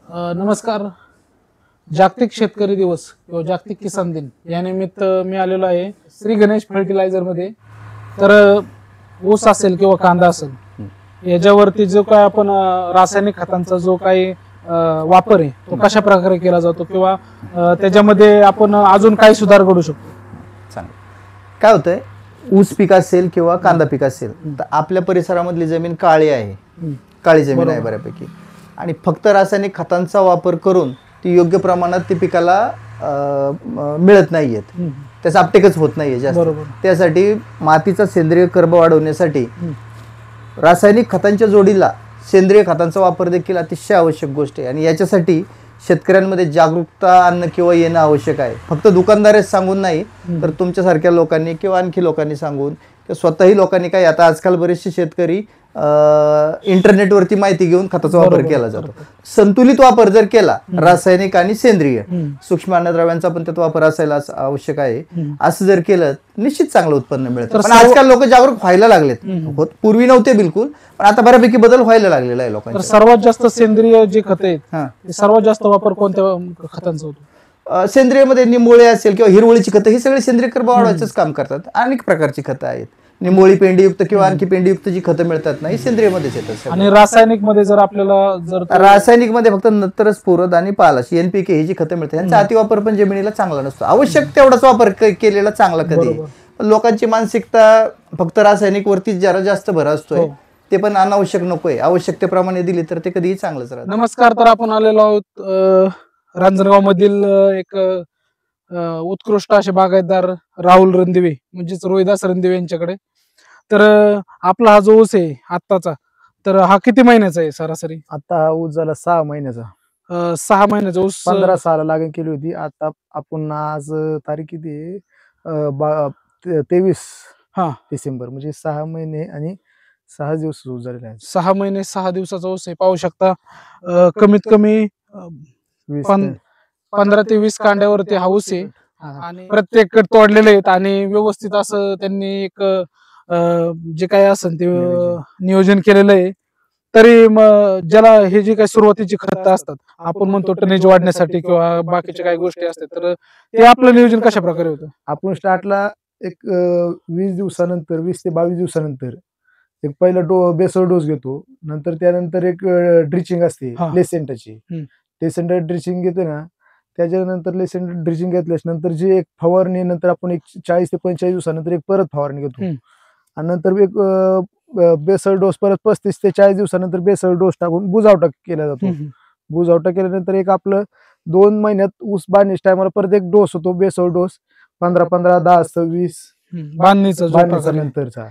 नमस्कार. जागतिक शेतकरी दिवस किंवा जागतिक किसान दिन या निमित्त मी आलेलो आहे श्री गणेश फर्टिलायझर मध्ये. तर ऊस असेल किंवा कांदा असेल याच्यावरती जो काय आपण रासायनिक खतांचा जो काही वापर आहे तो कशा प्रकारे केला जातो किंवा त्याच्यामध्ये आपण अजून काय सुधार करू शकतो. चांगलं. काय होतंय, ऊस पीक असेल किंवा कांदा पीक असेल तर आपल्या परिसरामधली जमीन काळी आहे, काळी जमीन आहे बऱ्यापैकी, आणि फक्त रासायनिक खतांचा वापर करून ती योग्य प्रमाणात ती पिकाला मिळत नाहीयेत, त्याचा अपटेकच होत नाहीये जास्त. त्यासाठी मातीचा सेंद्रिय कर्ब वाढवण्यासाठी रासायनिक खतांच्या जोडीला सेंद्रिय खतांचा वापर देखील अतिशय आवश्यक गोष्ट आहे. आणि याच्यासाठी शेतकऱ्यांमध्ये जागरूकता आणणं किंवा येणं आवश्यक आहे. फक्त दुकानदारच सांगून नाही तर तुमच्यासारख्या लोकांनी किंवा आणखी लोकांनी सांगून किंवा स्वतःही लोकांनी, काय आता आजकाल बरेचसे शेतकरी इंटरनेटवरती माहिती घेऊन खताचा वापर केला जातो. संतुलित वापर जर केला रासायनिक आणि सेंद्रिय सूक्ष्म अन्नद्रव्यांचा पण त्यात वापर असायला आवश्यक आहे, असं जर केलं निश्चित चांगलं उत्पन्न मिळतं. पण आजकाल लोक जागरूक व्हायला लागलेत, पूर्वी नव्हते बिलकुल, पण आता बऱ्यापैकी बदल व्हायला लागलेला आहे लोकांचा. सर्वात जास्त सेंद्रिय जे खत आहेत सर्वात जास्त वापर कोणत्या खतांचा होतो? सेंद्रियमध्ये निंबोळी असेल किंवा हिरवळीची खतं ही सगळी सेंद्रिय कर्ब वाढवायचंच काम करतात. अनेक प्रकारची खतं आहेत, निंबोळी पेंडीयुक्त किंवा आणखी पेंडीयुक्त जी खतं मिळतात ना ही सेंद्रियमध्येच येतात. आणि रासायनिक मध्ये जर आपल्याला रासायनिक मध्ये फक्त नत्र, स्फुरद आणि पालाश NPK ही जी खतं मिळतात यांचा अतिवापर पण जमिनीला चांगला नसतो. आवश्यक तेवढाच वापर केलेला चांगला कधी. लोकांची मानसिकता फक्त रासायनिक वरती जरा जास्त भर असतोय, ते पण अनावश्यक नकोय. आवश्यकतेप्रमाणे दिली तर ते कधीही चांगलंच राहतं. नमस्कार. तर आपण आलेलो आहोत रांजणगाव मधील एक उत्कृष्ट असे बागायतदार राहुल रणदिवे म्हणजेच रोहिदास रणदिवे यांच्याकडे. तर आपला हा जो ऊस आहे आत्ताचा, तर हा किती महिन्याचा आहे सरासरी? आता हा ऊस झाला 6 महिन्याचा. 6 महिन्याचा ऊस 15 साला लागण केली होती. आता आपण आज तारीख किती आहे? 23 डिसेंबर, म्हणजे 6 महिने आणि 6 दिवस ऊस झालेला आहे. 6 महिने 6 दिवसाचा ऊस आहे. पाहू शकता कमीत कमी 15 ते 20 कांड्यावरती हा ऊस आहे आणि प्रत्येक तोडलेले आहेत आणि व्यवस्थित असं त्यांनी एक जे काय असेल ते नियोजन केलेलं आहे. तरी ज्याला हे जे काही सुरुवातीची खतं असतात, आपण म्हणतो टनेज वाढण्यासाठी किंवा बाकीच्या काही गोष्टी असतात, तर ते आपलं नियोजन कशा प्रकारे होतं? आपण स्टार्टला एक 20 दिवसानंतर, 20 ते 22 दिवसानंतर एक पहिला बेसळ डोस घेतो. नंतर त्यानंतर एक ड्रिचिंग असते लेसेंटाची. लेसेंटा ड्रिचिंग घेतो ना, त्याच्यानंतर लेसेंटा ड्रिचिंग घेतल्यास नंतर जी एक फवारणी, नंतर आपण एक 40 ते 45 दिवसानंतर एक परत फवारणी घेतो. आणि नंतर एक बेसळ डोस परत 35 ते 40 दिवसानंतर बेसळ डोस टाकून बुजावटा केला जातो. बुजावटा केल्यानंतर एक आपलं 2 महिन्यात ऊस बांधणीच्या टायमाला परत एक डोस होतो, बेसळ डोस 15-15, 10-26 बांधणीचा नंतरचा.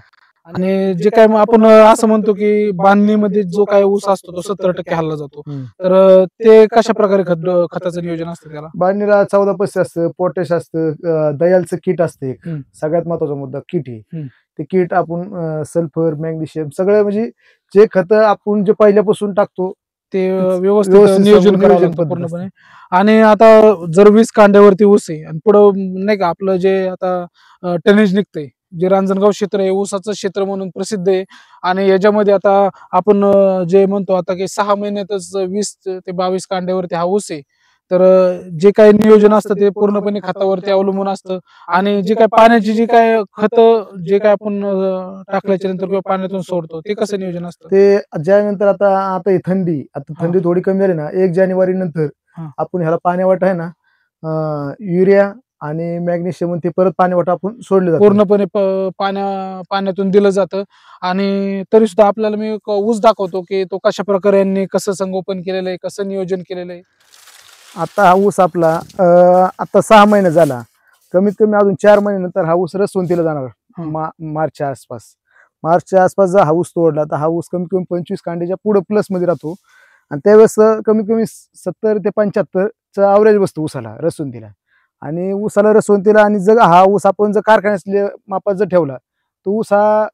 आणि जे काय आपण असं म्हणतो की बांधणीमध्ये जो काय ऊस असतो तो 70% हल्ला जातो, तर ते कशा प्रकारे खताचं नियोजन असतं त्याला? बांधणीला 14% असतं, पोटॅश असतं, दयालचं किट असतं. एक सगळ्यात महत्वाचा मुद्दा किट आहे. ते किट आपण सल्फर, मॅग्नेशियम सगळं, म्हणजे जे खत आपण जे पहिल्यापासून टाकतो ते व्यवस्थित नियोजन करावं लागतं पूर्णपणे. आणि आता जर 20 कांड्यावरती ऊस आहे आणि पुढं नाही का आपलं जे आता टनेज निघतंय, जे रांजणगाव क्षेत्र आहे ऊसाचं क्षेत्र म्हणून प्रसिद्ध आहे, आणि याच्यामध्ये आता आपण जे म्हणतो आता की 6 महिन्यातच 20 ते 22 कांड्यावरती हा ऊस आहे, तर जे काही नियोजन असतं ते पूर्णपणे खतावरती अवलंबून असतं. आणि जे काय पाण्याची जी काय खत जे काय आपण टाकल्याच्या नंतर किंवा पाण्यातून सोडतो ते कसं नियोजन असतं? ते ज्यानंतर आता ही थंडी थोडी कमी झाली ना, 1 जानेवारी नंतर आपण ह्याला पाण्यावाटा आहे ना, युरिया आणि मॅग्नेशियम ते परत पाण्यावाटा आपण सोडले जातो. पूर्णपणे पाण्यातून दिलं जातं. आणि तरी सुद्धा आपल्याला मी ऊस दाखवतो की तो कशा प्रकारे यांनी कसं संगोपन केलेलं आहे, कसं नियोजन केलेलं आहे. आता हा ऊस आपला आता 6 महिने झाला. कमीत कमी अजून 4 महिन्यानंतर हा ऊस रसवंतीला जाणार. मार्चच्या आसपास जर हा ऊस तोडला तर हा ऊस कमीत कमी 25 कांड्याच्या पुढे प्लस मध्ये राहतो. आणि त्यावेळेस कमीत कमी 70 ते 75चा ॲव्हरेज बसतो ऊसाला रसवंतीला. आणि ऊसाला रसवंतीला, आणि जर हा ऊस आपण जर कारखान्यातल्या मापात जर ठेवला तर ऊस हा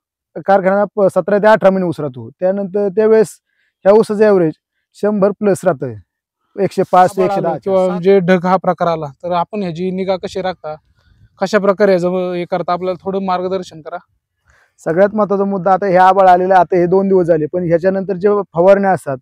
कारखान्यात 17 ते 18 महिने ऊस राहतो. त्यानंतर त्यावेळेस ह्या ऊसाचं ॲव्हरेज 100 प्लस राहतं, 105 ते 110. किंवा जे ढग हा प्रकार आला तर आपण ह्याची निगा कशी राखता, कशा प्रकारे हे करता, आपल्याला थोडं मार्गदर्शन करा. सगळ्यात महत्वाचा मुद्दा, आता हे आबाळ आलेलं, आता हे 2 दिवस झाले, पण ह्याच्यानंतर जे फवारण्या असतात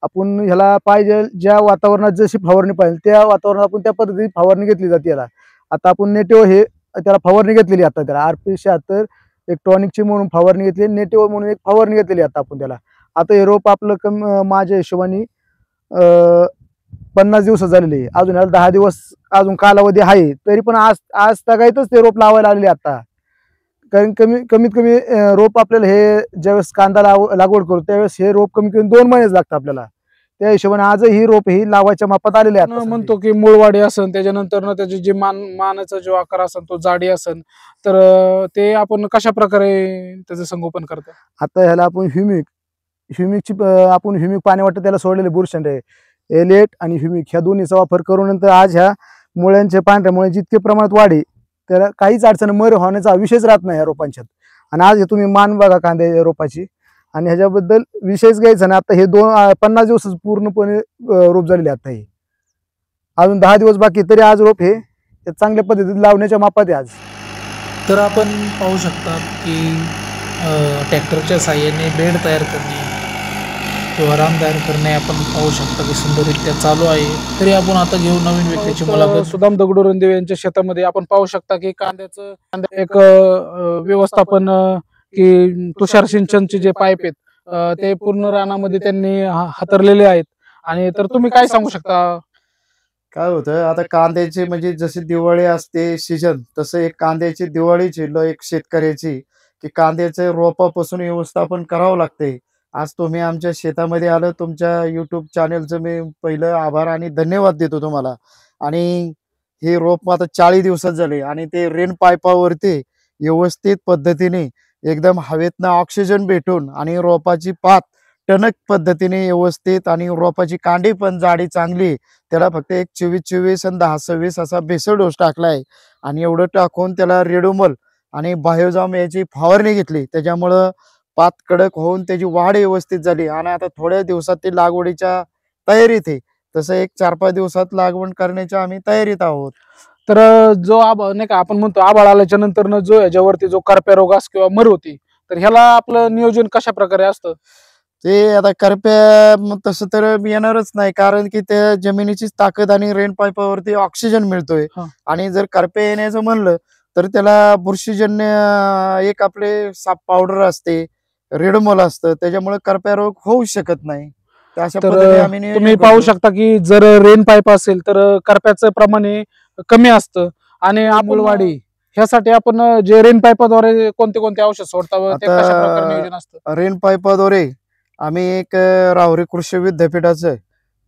आपण ह्याला पाहिजे ज्या वातावरणात जशी फवारणी पाहिजे त्या वातावरणात आपण त्या पद्धतीने फवारणी घेतली जाते याला. आता आपण नेटिव्ह हे त्याला फवारणी घेतलेली आता त्याला RP76 एक टॉनिकची म्हणून फवारणी घेतली, नेटिव्ह म्हणून एक फवारणी घेतलेली आता आपण त्याला. आता हे रोप आपलं माझ्या हिशोबाने 50 दिवस झालेले आहे, अजून याला 10 दिवस अजून कालावधी आहे, तरी पण आज तगायतच ते रोप लावायला आलेले आता. कारण कमीत कमी रोप आपल्याला हे ज्यावेळेस कांदा लागवड करतो त्यावेळेस हे रोप कमी कमी 2 महिनेच लागतं आपल्याला. त्या हिशोबाने आज ही रोप ही लावायच्या मापात आलेले आहेत. म्हणतो की मूळवाडी असन त्याच्यानंतर त्याची जी मानाचा जो आकार असन तो जाडी असन, तर ते आपण कशा प्रकारे त्याचं संगोपन करतो? आता ह्याला आपण ह्युमिकची आपण ह्युमिक पाणी वाटतं त्याला सोडलेले बुरशंड आहे, एलेट आणि ह्युमिक ह्या दोन्हीचा वापर करून नंतर आज ह्या मुळ्यांच्या पांढऱ्या मुळे जितके प्रमाणात वाढे त्याला काहीच अडचण मर होण्याचा विषयच राहत नाही ह्या रोपांच्यात. आणि आज हे तुम्ही मान बघा कांद्या रोपाची, आणि ह्याच्याबद्दल विषयच घ्यायचा नाही. आता हे 50 दिवस पूर्णपणे रोप झालेले आता हे अजून 10 दिवस बाकी, तरी आज रोप हे चांगल्या पद्धतीने लावण्याच्या मापात आहे आज. तर आपण पाहू शकता की ट्रॅक्टरच्या साहाय्याने बेड तयार करणे किंवा रान तयार करणे आपण पाहू शकता की सुंदररित्या चालू आहे. तरी आपण आता घेऊ नवीन व्यक्तीची मुलाखत. सुदाम दगडू यांच्या शेतामध्ये आपण पाहू शकता की कांद्याचं एक व्यवस्थापन की तुषार सिंचनचे जे पाईप आहेत ते पूर्ण रानामध्ये त्यांनी हातरलेले आहेत. आणि तर तुम्ही काय सांगू शकता? काय होतं आता कांद्याचे म्हणजे जसे दिवाळी असते सीजन, तसं एक कांद्याची दिवाळीची एक शेतकऱ्याची की कांद्याचे रोपापासून व्यवस्थापन करावं लागते. आज तुम्ही आमच्या शेतामध्ये आलं, तुमच्या युट्यूब चॅनेलचं मी पहिलं आभार आणि धन्यवाद देतो तुम्हाला. आणि हे रोप आता 40 दिवसात झाले आणि ते रेन पाईपावरती व्यवस्थित पद्धतीने एकदम हवेतनं ऑक्सिजन भेटून आणि रोपाची पात टणक पद्धतीने व्यवस्थित आणि रोपाची कांडी पण जाडी चांगली, त्याला फक्त एक 24-24 आणि 10-26 असा बेसल डोस टाकलाय. आणि एवढं टाकून त्याला रेडोमल आणि बायोजाम याची फवारणी घेतली, त्याच्यामुळं पात कडक होऊन त्याची वाढ व्यवस्थित झाली. आणि आता थोड्या दिवसात ती लागवडीच्या तयारीत आहे, तसं एक 4-5 दिवसात लागवड करण्याच्या आम्ही तयारीत आहोत. तर जो नाही का आपण म्हणतो आभाळ आल्याच्या नंतर जो याच्यावरती जो करप्या रोगास किंवा मर होती, तर ह्याला आपलं नियोजन कशा प्रकारे असतं? ते आता करप्या तसं तर येणारच नाही, कारण की त्या जमिनीचीच ताकद आणि रेन पाईपावरती ऑक्सिजन मिळतोय. आणि जर करप्या येण्याचं म्हणलं तर त्याला बुरशीजन्य एक आपले साप पावडर असते, रेडोमोल असतं, त्याच्यामुळे करप्या रोग होऊ शकत नाही. अशा पद्धतीने आम्ही नियोजन तुम्ही पाहू करतो. शकता की जर रेन पाईप असेल तर करप्याचं प्रमाण हे कमी असतं. आणि मूळवाढी ह्यासाठी आपण जे रेन पाईपाद्वारे कोणते कोणते औषध सोडता ते आता कशा प्रकारे नियोजन असतं? रेन पाईपाद्वारे आम्ही एक राहुरी कृषी विद्यापीठाचं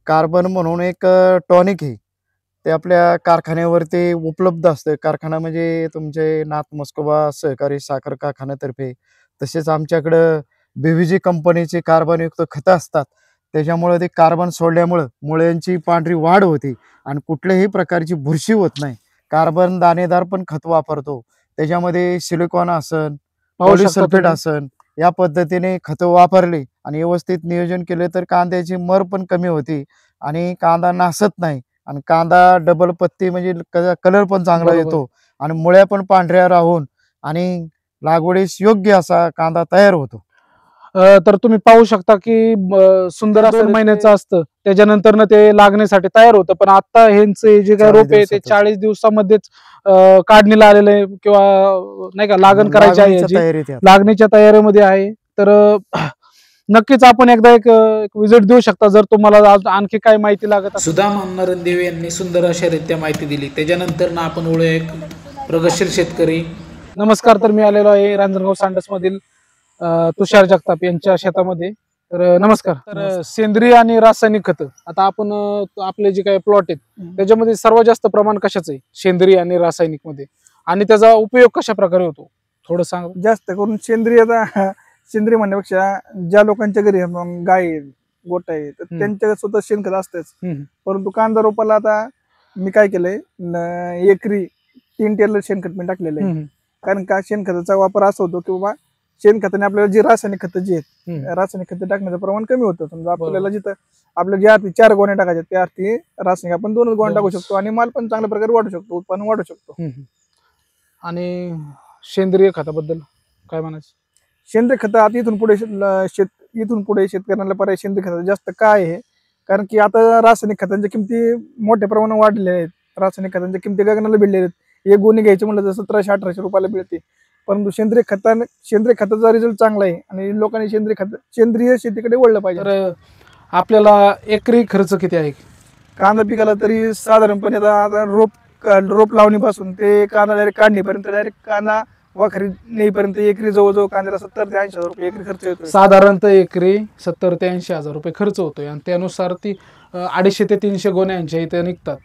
कार्बन म्हणून एक टॉनिक आहे, ते आपल्या कारखान्यावरती उपलब्ध असतं. कारखाना म्हणजे तुमचे नाथ मस्कोबा सहकारी साखर कारखान्यातर्फे, तसेच आमच्याकडं BVG कंपनीचे कार्बनयुक्त खतं असतात. त्याच्यामुळे ते कार्बन सोडल्यामुळं मुळ्यांची पांढरी वाढ होते आणि कुठल्याही प्रकारची बुरशी होत नाही. कार्बन दाणेदार पण खत वापरतो, त्याच्यामध्ये सिलिकॉन असन, पॉलिसल्फेट असन, या पद्धतीने खतं वापरली आणि व्यवस्थित नियोजन केले तर कांद्याची मर पण कमी होती आणि कांदा नासत नाही. आणि कांदा डबल पत्ती म्हणजे कलर पण चांगला येतो आणि मुळ्या पण पांढऱ्या राहून आणि लागवडीस योग्य असा कांदा तयार होतो. तर तुम्ही पाहू शकता की सुंदर असं 2 महिन्याचं असतं, त्याच्यानंतर ते लागण्यासाठी तयार होतं. पण आता ह्यांचे जे काही रोप आहे ते 40 दिवसामध्येच काढणीला आलेलं आहे किंवा नाही का लागण करायची आहे, लागणीच्या तयारीमध्ये आहे. तर नक्कीच आपण एकदा एक विजिट देऊ शकता जर तुम्हाला आणखी काय माहिती लागत असेल. सुदाम नरंदेव यांनी सुंदर अशा रित्या माहिती दिली. त्याच्यानंतर ना आपण ओळख एक प्रगतशील शेतकरी. नमस्कार, तर मी आलेलो आहे रांजणगाव सांडस मधील तुषार जगताप यांच्या शेतामध्ये. तर नमस्कार. तर सेंद्रिय आणि रासायनिक खत, आता आपण आपले जे काही प्लॉट आहेत त्याच्यामध्ये सर्वात जास्त प्रमाण कशाचं आहे, सेंद्रिय आणि रासायनिक मध्ये, आणि त्याचा उपयोग कशा प्रकारे होतो थोडं सांग. जास्त करून सेंद्रिय म्हणण्यापेक्षा ज्या लोकांच्या घरी गाय आहे, गोट आहे, तर त्यांच्या स्वतः शेणखत असतेच. परंतु कांदा रोपाला आता मी काय केलंय, एकरी 3 टेलर शेणखत मी टाकलेलं आहे. कारण का शेणखताचा वापर असा होतो की बाबा शेणखताने आपल्याला जी रासायनिक खतं जी आहेत, रासायनिक खतं टाकण्याचं प्रमाण कमी होतं. समजा आपल्याला जिथं आपल्या ज्या अर्थी 4 गोण्या टाकायच्या त्या अर्थी रासायनिक आपण 2 गोण्या टाकू शकतो आणि माल पण चांगल्या प्रकारे वाढू शकतो, उत्पन्न वाढू शकतो. आणि सेंद्रिय खताबद्दल काय म्हणायचं? सेंद्रिय खत आता इथून पुढे शेतकऱ्यांना पर्याय सेंद्रिय खताचा जास्त काय आहे, कारण की आता रासायनिक खतांच्या किमती मोठ्या प्रमाणात वाढलेल्या आहेत. रासायनिक खतांच्या किमती गगनाला भिडलेल्या आहेत. एक गोणी घ्यायची म्हणलं तर 1700-1800 रुपयाला मिळते. परंतु सेंद्रिय खताचा रिझल्ट चांगला आहे आणि लोकांनी सेंद्रिय शेतीकडे वळलं पाहिजे. तर आपल्याला एकरी खर्च किती आहे कांदा पिकाला तरी साधारणपणे आता रोप लावणीपासून ते कांदा डायरेक्ट काढणीपर्यंत, डायरेक्ट कांदा वाखरी नेईपर्यंत एकरी जवळजवळ कांद्याला 70 ते 80 हजार रुपये एकरी खर्च येतो. साधारणतः एकरी 70 ते 80 हजार रुपये खर्च होतोय आणि त्यानुसार ती 250 ते 300 गोण्यांच्या इथे निघतात.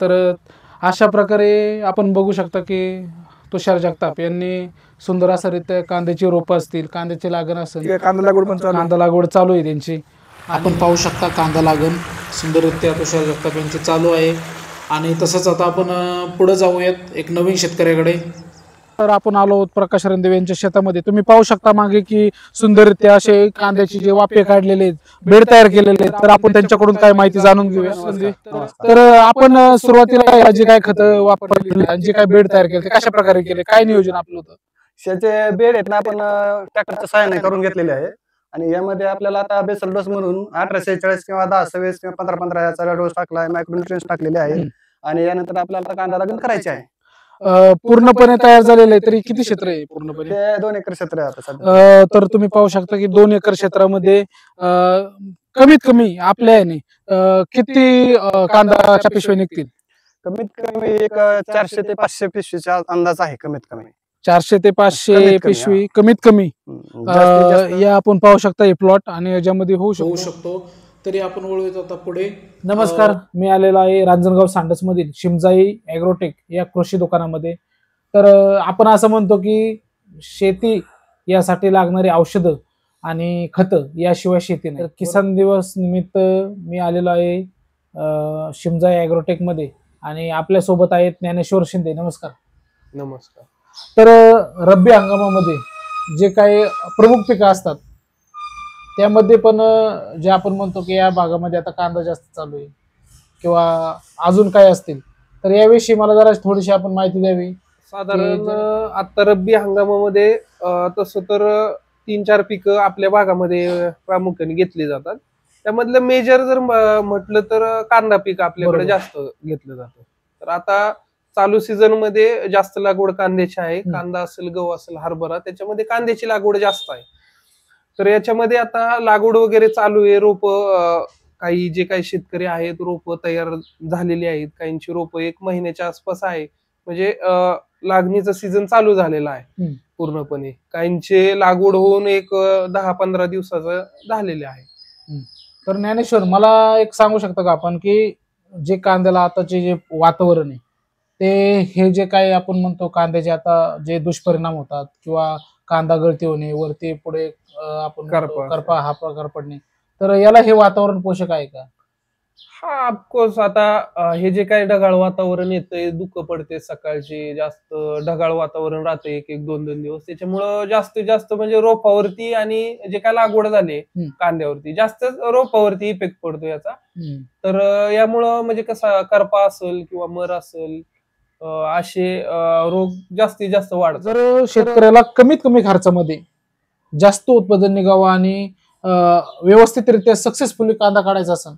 तर अशा प्रकारे आपण बघू शकता की तुषार जगताप यांनी सुंदर असा रीत्या कांद्याची रोपं असतील, कांद्याची लागण असेल, कांदा लागवड पण कांदा लागवड चालू आहे त्यांची. आपण पाहू शकता कांदा लागण सुंदररित्या तुषार जगताप यांची चालू आहे. आणि तसंच आता आपण पुढे जाऊयात एक नवीन शेतकऱ्याकडे. तर आपण आलो आहोत प्रकाश रणदेव यांच्या शेतामध्ये. तुम्ही पाहू शकता मागे की सुंदररित्या असे कांद्याचे जे वाफे काढलेले आहेत, बेड तयार केलेले आहेत. तर आपण त्यांच्याकडून काय माहिती जाणून घेऊया. तर आपण सुरुवातीला जे काय खत वापरले आणि जे काय बेड तयार केले ते कशा प्रकारे केले, काय नियोजन आपलं होतं? शेचे बेड आहेत ना आपण ट्रॅक्टरच्या सहाय्याने करून घेतलेले आहे. आणि यामध्ये आपल्याला आता बेसल डोस म्हणून 1846 किंवा 1026 किंवा 15-15 याचा डोस टाकलाय, मायक्रोन्युट्रिएंट्स टाकलेले आहे. आणि यानंतर आपल्याला आता कांदा लागण करायची आहे. पूर्णपणे तयार झालेलं आहे. तरी किती क्षेत्र आहे पूर्णपणे? ते 2 एकर क्षेत्र आहे आता सध्या. तर तुम्ही पाहू शकता की 2 एकर क्षेत्रामध्ये कमीत कमी आपल्या याने किती कांदाच्या पिशव्या निघतील? कमीत कमी एक 400 ते 500 पिशवीचा अंदाज आहे कमीत कमी. 400 ते 500 पिशवी कमीत कमी. या आपण पाहू शकता हे प्लॉट आणि याच्यामध्ये होऊ शकतो. तरी आपण वळूयात आता पुढे. नमस्कार, मी आलेलो आहे रांजणगाव सांडस मधील शिमजाई ॲग्रोटेक या कृषी दुकानामध्ये. तर आपण असं म्हणतो की शेती यासाठी लागणारी औषधं आणि खतं याशिवाय शेती नाही. किसान दिवस निमित्त मी आलेलो आहे शिमजाई ॲग्रोटेक मध्ये आणि आपल्या सोबत आहेत ज्ञानेश्वर शिंदे. नमस्कार. नमस्कार. तर रब्बी हंगामामध्ये जे काही प्रमुख पिकं असतात त्यामध्ये पण जे आपण म्हणतो की या भागामध्ये आता कांदा जास्त चालू आहे किंवा अजून काय असतील, तर याविषयी मला जरा थोडीशी आपण माहिती द्यावी. साधारण आता रब्बी हंगामामध्ये तसं तर 3-4 पिकं आपल्या भागामध्ये प्रामुख्याने घेतली जातात. त्यामधलं मेजर जर म्हटलं तर कांदा पीक आपल्याकडे जास्त घेतलं जातं. तर आता चालू सीझन मध्ये जास्त लागवड कांद्याची आहे. कांदा असेल, गहू असेल, हरभरा, त्याच्यामध्ये कांद्याची लागवड जास्त आहे. तर याच्यामध्ये आता लागवड वगैरे चालू आहे. रोप काही जे काही शेतकरी आहेत रोप तयार झालेली आहेत. काहींची रोप 1 महिन्याच्या आसपास आहे. म्हणजे लागणीचा सीझन चालू झालेला आहे पूर्णपणे. काहींचे लागवड होऊन एक 10-15 दिवसाचं झालेले आहे. तर ज्ञानेश्वर, मला एक सांगू शकता का आपण की जे कांद्याला आताचे जे वातावरण आहे ते हे जे काही आपण म्हणतो कांद्याचे आता जे दुष्परिणाम होतात किंवा कांदा गळती होणे, वरती पुढे आपण करपा हा प्रकार पडणे, तर याला हे वातावरण पोषक आहे का? हा, ऑफकोर्स. आता हे जे काही ढगाळ वातावरण येतंय, दुःख पडते सकाळची, जास्त ढगाळ वातावरण राहते 1-2 दिवस, त्याच्यामुळं जास्तीत जास्त म्हणजे रोपावरती आणि जे काय लागवड झाली कांद्यावरती जास्त रोपावरती इफेक्ट पडतो याचा. तर यामुळं म्हणजे कसा करपा असेल किंवा मर असेल असे रोग जास्तीत जास्त वाढतात. जर शेतकऱ्याला कमीत कमी खर्चामध्ये जास्त उत्पादन निघावं आणि व्यवस्थितरित्या सक्सेसफुली कांदा काढायचा असेल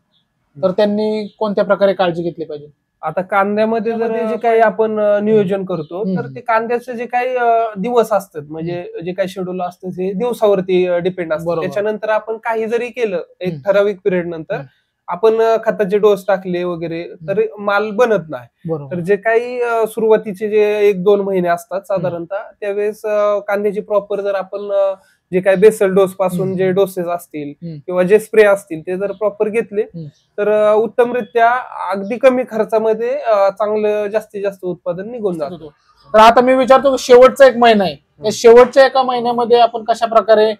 तर त्यांनी कोणत्या प्रकारे काळजी घेतली पाहिजे? आता कांद्यामध्ये जर जे काही आपण नियोजन करतो तर ते कांद्याचे जे काही दिवस असतात, म्हणजे जे काही शेड्यूल असतं ते दिवसावरती डिपेंड असतं. त्याच्यानंतर आपण काही जरी केलं एक ठराविक पिरियड नंतर आपण खताचे डोस टाकले वगैरे तर माल बनत नाही. तर जे काही सुरुवातीचे जे 1-2 महिने असतात साधारणतः त्यावेळेस कांद्याची प्रॉपर जर आपण जे काही बेसल डोस पासून जे डोसेस असतील किंवा जे स्प्रे असतील ते जर प्रॉपर घेतले तर उत्तमरित्या अगदी कमी खर्चामध्ये चांगलं जास्तीत जास्त उत्पादन निघून जातं. तर आता मी विचारतो, शेवटचा 1 महिना आहे, त्या शेवटच्या 1 महिन्यामध्ये आपण कशा प्रकारे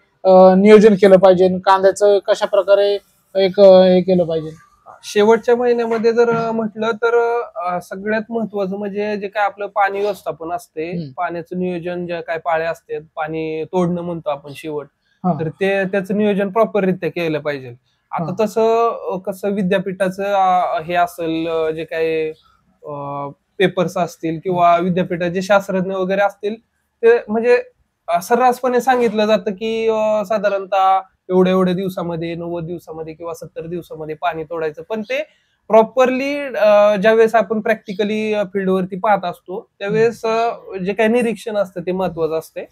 नियोजन केलं पाहिजे, कांद्याचं कशा प्रकारे एक हे केलं पाहिजे? शेवटच्या महिन्यामध्ये जर म्हटलं तर सगळ्यात महत्वाचं म्हणजे जे काय आपलं पाणी व्यवस्थापन असते, पाण्याचं नियोजन, जे काय पाळ्या असतात, पाणी तोडणं म्हणतो आपण शेवट, तर त्याचं नियोजन प्रॉपर रित्या केलं पाहिजे. आता तसं कसं विद्यापीठाचं हे असेल, जे काही पेपर्स असतील किंवा विद्यापीठाचे शास्त्रज्ञ वगैरे असतील ते म्हणजे सर्रासपणे सांगितलं जातं की साधारणतः एवढ्या दिवसामध्ये 90 दिवसामध्ये किंवा 70 दिवसामध्ये पाणी तोडायचं, पण ते प्रॉपरली ज्यावेळेस आपण प्रॅक्टिकली फील्डवरती पाहत असतो त्यावेळेस जे काही निरीक्षण असतं ते महत्वाचं असते.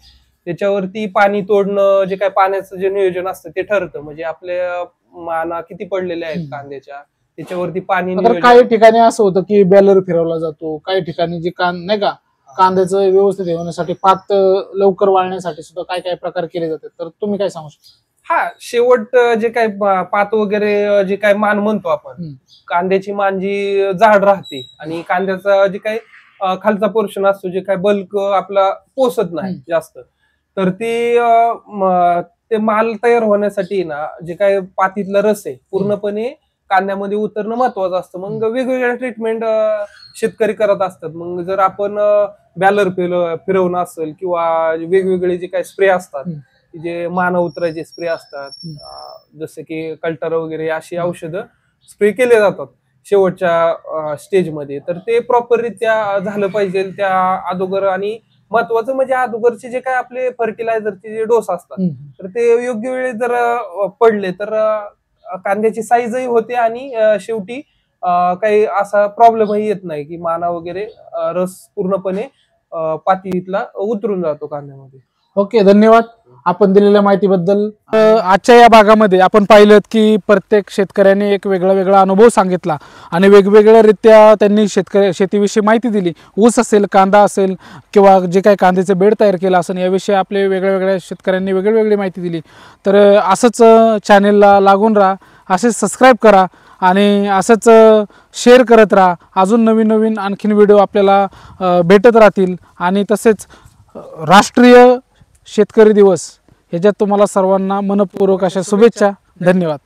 त्याच्यावरती पाणी तोडणं, जे काही पाण्याचं जे नियोजन असतं ते ठरतं. म्हणजे आपल्या माना किती पडलेल्या आहेत कांद्याच्या, त्याच्यावरती पाणी काही ठिकाणी असं होतं की बॅलर फिरवला जातो, काही ठिकाणी जे नाही का कांद्याचं व्यवस्थित ठेवण्यासाठी पात लवकर वाळण्यासाठी सुद्धा काय काय प्रकार केले जातात, तर तुम्ही काय सांगू शकता? हा, शेवट जे काही पात वगैरे जे काही मान म्हणतो आपण, कांद्याची मान जी जाड राहते आणि कांद्याचा जे काही खालचा पोर्शन असतो, जे काही बल्क आपला पोसत नाही जास्त, तर ते माल तयार होण्यासाठी ना जे काही पातीतला रस आहे पूर्णपणे कांद्यामध्ये उतरणं महत्वाचं असतं. मग वेगवेगळ्या ट्रीटमेंट शेतकरी करत असतात. मग जर आपण बॅलर फिरवणं असेल किंवा वेगवेगळे जे काही स्प्रे असतात, जे मान उतरायचे स्प्रे असतात, जसे की कल्टर वगैरे अशी औषधं स्प्रे केले जातात शेवटच्या स्टेजमध्ये, तर ते प्रॉपररित्या झालं पाहिजे त्या अगोदर. आणि महत्वाचं म्हणजे अगोदरचे जे काय आपले फर्टिलायझरचे जे डोस असतात तर ते योग्य वेळी जर पडले तर कांद्याची साईजही होते आणि शेवटी काही असा प्रॉब्लेमही येत नाही की माना वगैरे रस पूर्णपणे पातीतला उतरून जातो कांद्यामध्ये. ओके, धन्यवाद आपण दिलेल्या माहितीबद्दल. आजच्या या भागामध्ये आपण पाहिलं की प्रत्येक शेतकऱ्याने एक वेगळा अनुभव सांगितला आणि वेगवेगळ्यारित्या त्यांनी शेतीविषयी माहिती दिली. ऊस असेल, कांदा असेल किंवा जे काही कांद्याचे बेड तयार केलं असेल, याविषयी आपले वेगळ्या शेतकऱ्यांनी वेगळी माहिती दिली. तर असंच चॅनेलला लागून राहा, असेच सबस्क्राईब करा आणि असंच शेअर करत राहा. अजून नवीन आणखीन व्हिडिओ आपल्याला भेटत राहतील. आणि तसेच राष्ट्रीय शेतकरी दिवस ह्याच्यात तुम्हाला सर्वांना मनपूर्वक अशा शुभेच्छा. धन्यवाद.